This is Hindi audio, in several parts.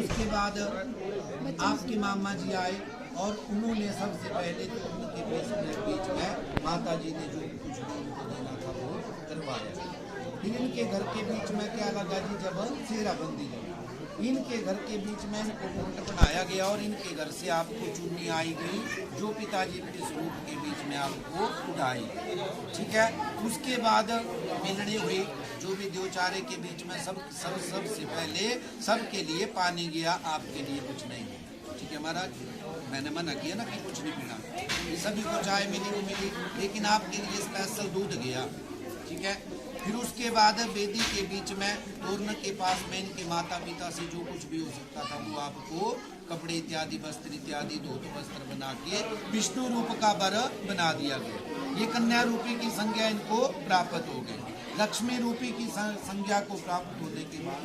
उसके बाद आपके मामा जी आए और उन्होंने सबसे पहले तो उनके बीच में माता जी ने जो कुछ भी उनको देना था वो करवाया। फिर इनके घर के बीच में क्या लगा जी, जब सेहराबंदी लगी, इनके घर के बीच में इनको कुंड बनाया गया और इनके घर से आपको चुन्नी आई गई जो पिताजी के स्वरूप के बीच में आपको उठाई। ठीक है, उसके बाद मिलने हुई जो भी द्योचारे के बीच में सबसे पहले सबके लिए पानी गया, आपके लिए कुछ नहीं। ठीक है महाराज, मैंने मना किया ना कि कुछ नहीं पीना, ये सभी को चाय मिली, लेकिन आपके लिए स्पेशल दूध गया। ठीक है, फिर उसके बाद वेदी के बीच में तोरण के पास में इनके माता पिता से जो कुछ भी हो सकता था वो आपको कपड़े इत्यादि, वस्त्र इत्यादि, धोत वस्त्र बना के विष्णु रूप का वर बना दिया गया। ये कन्या रूपी की संज्ञा इनको प्राप्त हो गई। लक्ष्मी रूपी की संज्ञा को प्राप्त होने के बाद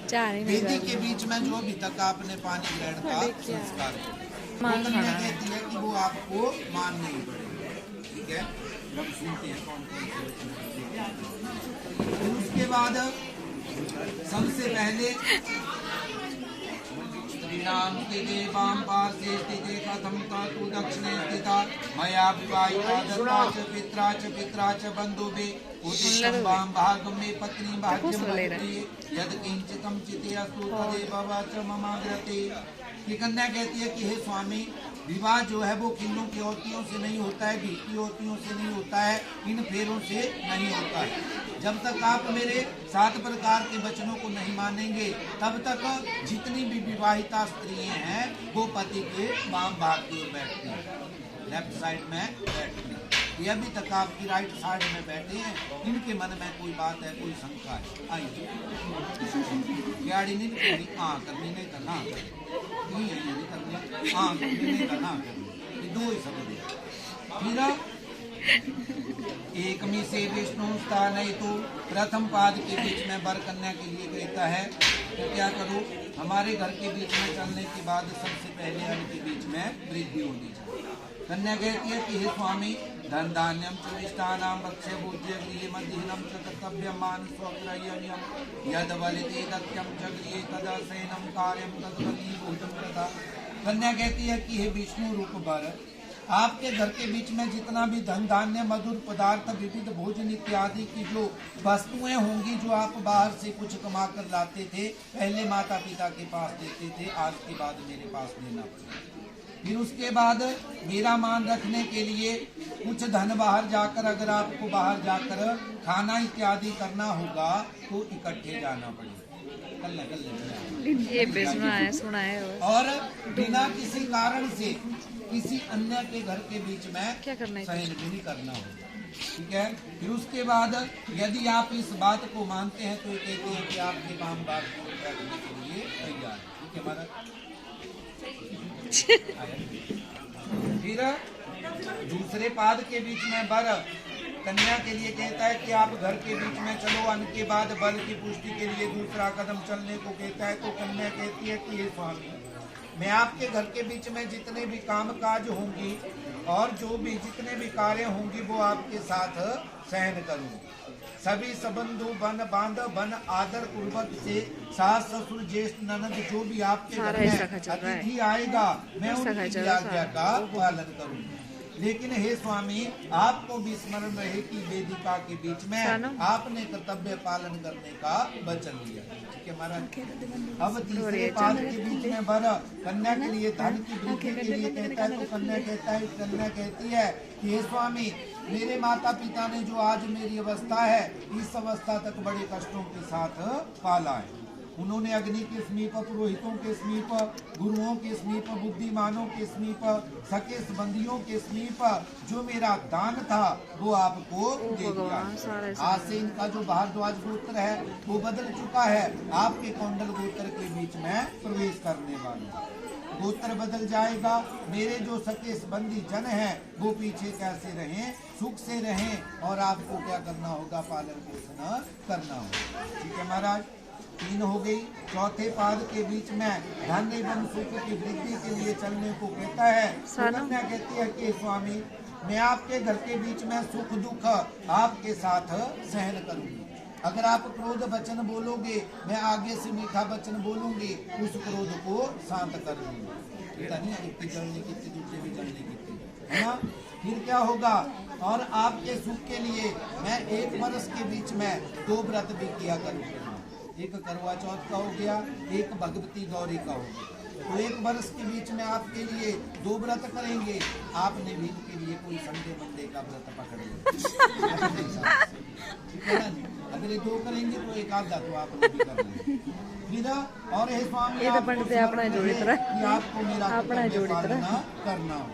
वेदी के बीच में जो अभी तक आपने पानी ग्रहण का संस्कार किया, कन्या कहती है कि वो आपको मान नहीं पड़ेगा। ठीक है, हम सुनते हैं कौन कौन से। उसके बाद सबसे पहले स्त्रीणाम स्थिते वाम पार्श्वे स्थिते कथम तु दक्षिणे स्थिता मया विवाहिता दत्ता च पित्रा च बंधुवे उदिष्टं वाम भागं मे पत्नी भाग्यं भजते यद किंचितं चिते अस्तु तदेव वाच ममाग्रते। ये कन्या कहती है कि हे स्वामी, विवाह जो है वो किन्नों की औरतियों से नहीं होता है, भीटी औरतियों से नहीं होता है, इन फेरों से नहीं होता है। जब तक आप मेरे 7 प्रकार के वचनों को नहीं मानेंगे तब तक जितनी भी विवाहिता स्त्रियां हैं वो पति के वाम भाग की ओर बैठती हैं, लेफ्ट साइड में बैठती हैं। ये अभी तक आपकी राइट साइड में बैठे हैं, इनके मन में कोई बात है, कोई शंका है, आइए करनी नहीं करना, दो ही शब्द। एक में से विष्णु स्थान है, तो प्रथम पाद के बीच में वर कन्या के लिए कहता है तो क्या करो, हमारे घर के बीच में चलने के बाद सबसे पहले अन्न के बीच में वृद्धि होनी चाहिए। कन्या कहती है कि हे स्वामी, धन धान्यम च मिष्टानाम भक्ष्य भोज्य गृहे मध्यहीनम च कर्तव्यम मान स्वग्रह्यम यद बलिते दत्यम च गृहे तदा शयनम कार्यम तद्वली भोजन प्रथा। कन्या कहती है कि हे विष्णु रूप वर, आपके घर के बीच में जितना भी धन धान्य, मधुर पदार्थ, विविध भोजन इत्यादि की जो वस्तुएं होंगी जो आप बाहर से कुछ कमा कर लाते थे, पहले माता पिता के पास देते थे, आज के बाद मेरे पास देना पड़ेगा। फिर उसके बाद मेरा मान रखने के लिए कुछ धन बाहर जाकर, अगर आपको बाहर जाकर खाना इत्यादि करना होगा तो इकट्ठे जाना पड़ेगा। ये सुना है और बिना किसी कारण से किसी अन्य के घर के बीच में क्या करना है, सहन भी नहीं करना होगा। ठीक है, फिर उसके बाद यदि आप इस बात को मानते हैं तो कहते हैं कि आपके काम बात को करने के लिए तैयार। ठीक है महाराज। फिर दूसरे पाद के बीच में वर कन्या के लिए कहता है कि आप घर के बीच में चलो, अन्न के बाद बल की पुष्टि के लिए दूसरा कदम चलने को कहता है। तो कन्या कहती है कि हे स्वामी, मैं आपके घर के बीच में जितने भी काम काज होंगी और जो भी जितने भी कार्य होंगी वो आपके साथ सहन करूंगी। सभी संबंधों बन बांधव बन आदर पूर्वक से सास ससुर ज्येष्ठ ननद जो भी आपके घर में अतिथि आएगा मैं उनकी आज्ञा का पालन करूंगी। लेकिन हे स्वामी, आपको भी स्मरण रहे कि वेदिका के बीच में आपने कर्तव्य पालन करने का वचन लिया। ठीक है महाराज। अब तीसरे पाद के बीच में वर कन्या के लिए धन की वृद्धि के लिए कहता है। तो कन्या कहती है कि हे स्वामी, मेरे माता पिता ने जो आज मेरी अवस्था है, इस अवस्था तक बड़े कष्टों के साथ पाला है। उन्होंने अग्नि के समीप, पुरोहितों के समीप, गुरुओं के समीप, बुद्धिमानों के समीप, सके संबंधियों के समीप जो मेरा दान था वो आपको दे दिया। आज से इनका जो भारद्वाज गोत्र है वो बदल चुका है, आपके कौंडल गोत्र के बीच में प्रवेश करने वाले। गोत्र बदल जाएगा, मेरे जो सके संबंधी जन हैं वो पीछे कैसे रहें, सुख से रहें और आपको क्या करना होगा, पालन पोषण करना होगा। ठीक है महाराज। 3 हो गई। चौथे पाद के बीच में धन एवं सुख की वृद्धि के लिए चलने को कहता है। कन्या कहती है कि स्वामी, मैं आपके घर के बीच में सुख दुख आपके साथ सहन करूंगी। अगर आप क्रोध वचन बोलोगे, मैं आगे से मीठा वचन बोलूंगी, उस क्रोध को शांत कर दूंगी। पता नहीं एक की जलने की दूसरे भी जलने की, है ना। फिर क्या होगा, और आपके सुख के लिए मैं 1 वर्ष के बीच में 2 व्रत भी किया करूँगा। एक करवा चौथ का हो गया, एक भगवती गौरी का हो गया। तो 1 वर्ष के बीच में आपके लिए 2 व्रत करेंगे। आपने भी इनके लिए कोई संडे मंडे का व्रत पकड़ लिया, ठीक है ना। अगर ये 2 करेंगे तो 1 आधा तो आपने भी करना है। फिर और हे स्वामी, ये तो पंडित अपना जोड़ी तरह, आपको मेरा अपना जोड़ी तरह करना हो।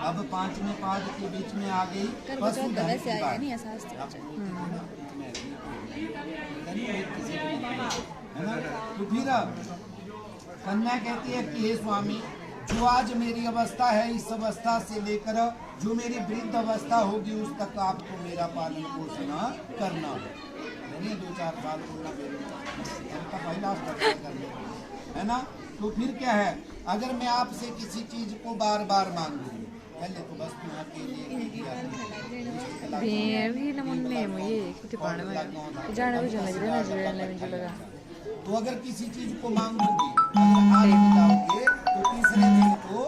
अब 5वें पाद के बीच में आ गई पशुधन की बात, है ना। तो फिर कन्या कहती है कि हे स्वामी, जो आज मेरी अवस्था है, इस अवस्था से लेकर जो मेरी वृद्ध अवस्था होगी उस तक आपको मेरा पालन पोषण करना हो। 2-4 साल का पहला है ना। तो फिर क्या है, अगर मैं आपसे किसी चीज को बार बार मांगूंगी, पहले तो बस के लिए तो अगर किसी चीज को मांगूंगी, अगर आज बताओगे तो तीसरे दिन को